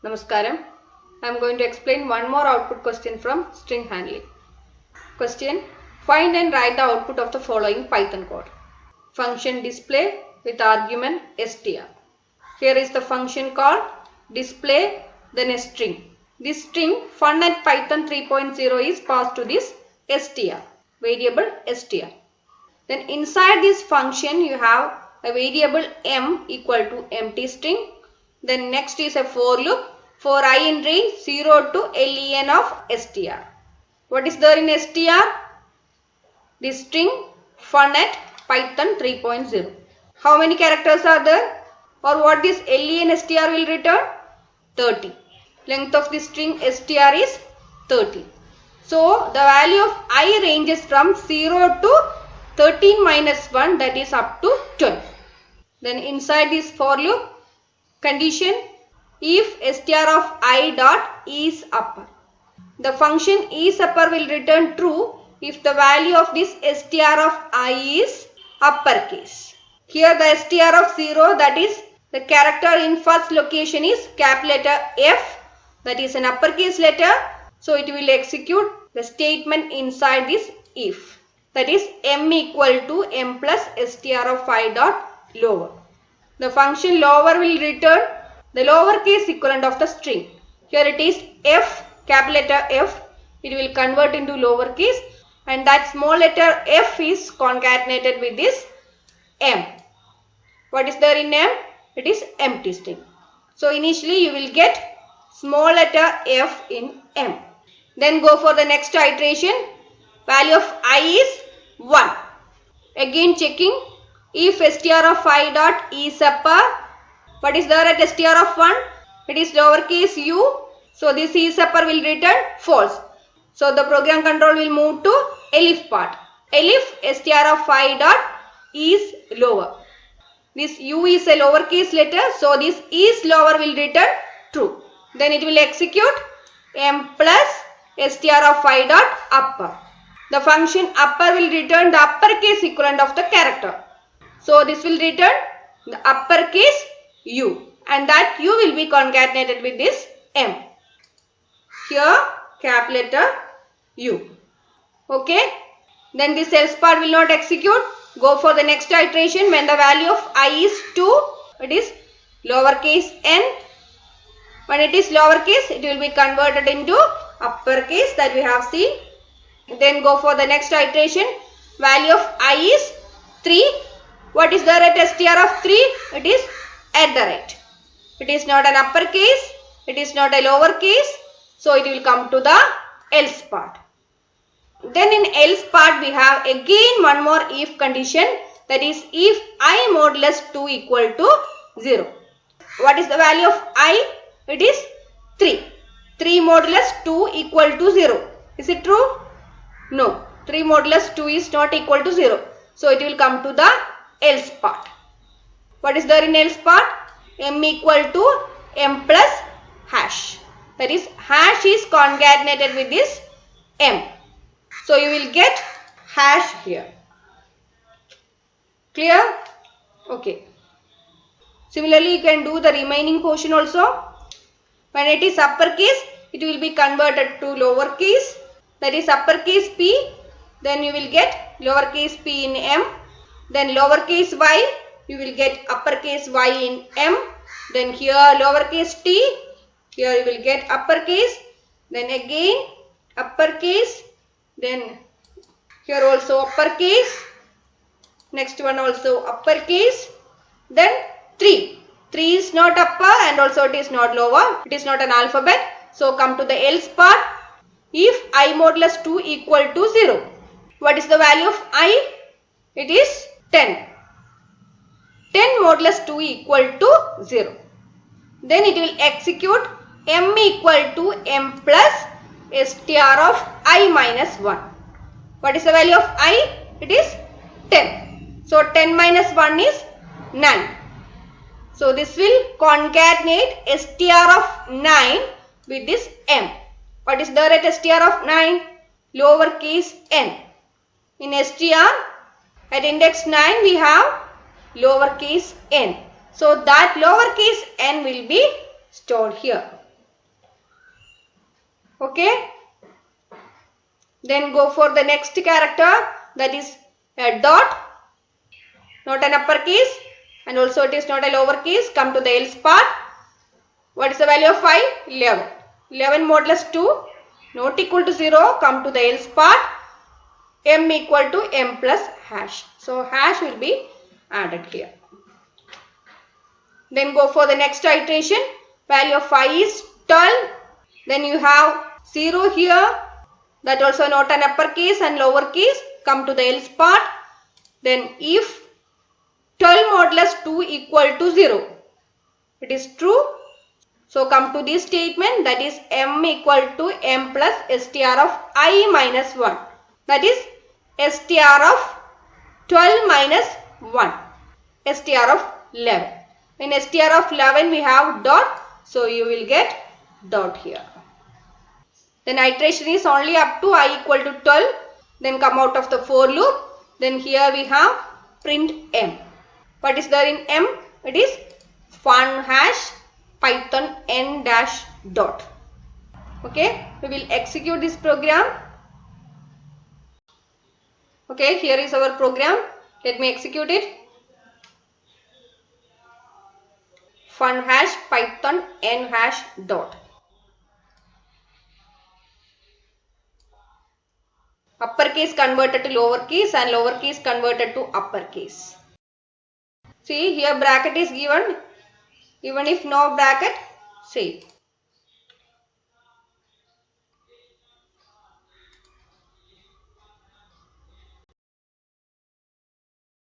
Namaskaram. I am going to explain one more output question from string handling. Question: find and write the output of the following Python code. Function display with argument str. Here is the function called display, then a string. This string fun at Python 3.0 is passed to this str, variable str. Then inside this function you have a variable m equal to empty string. Then next is a for loop for I in range 0 to len of str. What is there in str? This string fun at Python 3.0. How many characters are there? Or what this len str will return? 30. Length of this string str is 30. So the value of I ranges from 0 to 13 minus 1, that is up to 12. Then inside this for loop condition, if str of I dot is upper. The function is upper will return true if the value of this str of I is uppercase. Here the str of 0, that is the character in first location, is capital letter F, that is an uppercase letter. So it will execute the statement inside this if, that is m equal to m plus str of I dot lower. The function lower will return the lowercase equivalent of the string. Here it is f, capital letter F, it will convert into lowercase, and that small letter f is concatenated with this m. What is there in m? It is empty string. So initially you will get small letter f in m. Then go for the next iteration. Value of I is 1. Again checking if str of I dot is upper. What is there at str of 1? It is lowercase u. So this is upper will return false. So the program control will move to elif part. Elif str of I dot is lower. This u is a lowercase letter. So this is lower will return true. Then it will execute m plus str of I dot upper. The function upper will return the uppercase equivalent of the character. So this will return the uppercase u, and that u will be concatenated with this m. Here capital letter U. Okay. Then this else part will not execute. Go for the next iteration. When the value of I is 2, it is lowercase n. When it is lowercase, it will be converted into uppercase, that we have seen. Then go for the next iteration. Value of I is 3. What is there at str of 3? It is at the right. It is not an uppercase. It is not a lowercase. So it will come to the else part. Then in else part we have again one more if condition, that is if I modulus 2 equal to 0. What is the value of I? It is 3. 3 modulus 2 equal to 0. Is it true? No. 3 modulus 2 is not equal to 0. So it will come to the else part. What is there in else part? M equal to m plus hash. That is hash is concatenated with this m. So you will get hash here. Clear? Okay. Similarly you can do the remaining portion also. When it is uppercase, it will be converted to lowercase. That is uppercase p. Then you will get lowercase p in m. Then lowercase y, you will get uppercase y in m. Then here lowercase t. Here you will get uppercase. Then again uppercase. Then here also uppercase. Next one also uppercase. Then 3. 3 is not upper and also it is not lower. It is not an alphabet. So come to the else part. If I modulus 2 equal to 0. What is the value of I? It is 10. 10 modulus 2 equal to 0. Then it will execute m equal to m plus str of I minus 1. What is the value of I? It is 10. So 10 minus 1 is 9. So this will concatenate str of 9 with this m. What is there at str of 9? Lowercase n. In str at index 9 we have lowercase n. So that lowercase n will be stored here. Okay. Then go for the next character, that is a dot, not an uppercase, and also it is not a lowercase. Come to the else part. What is the value of 5? 11. 11 modulus 2 not equal to 0. Come to the else part. M equal to M plus hash. So hash will be added here. Then go for the next iteration. Value of 5 is 12. Then you have 0 here. That also not an uppercase and lowercase. Come to the else part. Then if 12 modulus 2 equal to 0. It is true. So come to this statement, that is M equal to M plus STR of I minus 1. That is STR of 12 minus 1. STR of 11. In STR of 11 we have dot. So you will get dot here. Then iteration is only up to I equal to 12. Then come out of the for loop. Then here we have print M. What is there in M? It is fun hash python n dash dot. Okay, we will execute this program. Okay, here is our program. Let me execute it. Fun hash python n hash dot. Uppercase converted to lowercase and lowercase converted to uppercase. See, here bracket is given. Even if no bracket, see.